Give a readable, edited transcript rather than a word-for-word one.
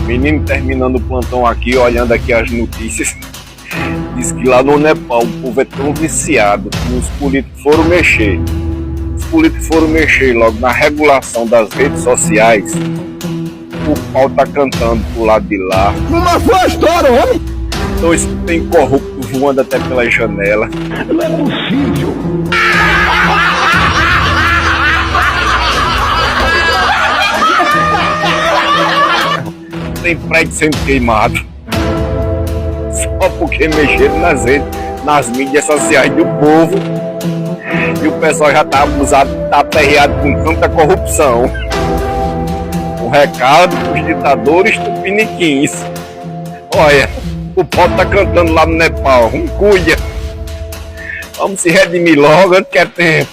Menino, terminando o plantão aqui, olhando aqui as notícias, diz que lá no Nepal o povo é tão viciado que os políticos foram mexer. Os políticos foram mexer logo na regulação das redes sociais. O pau tá cantando pro lado de lá. Uma só história, homem! Dois tem corrupto voando até pela janela. Não é possível! Tem prédio sendo queimado. Só porque mexeram nas mídias sociais do povo. E o pessoal já tá abusado, tá aperreado com tanta corrupção. Um recado pros ditadores tupiniquins. Olha, o pau tá cantando lá no Nepal. Cuida. Vamos se redimir logo antes que é tempo.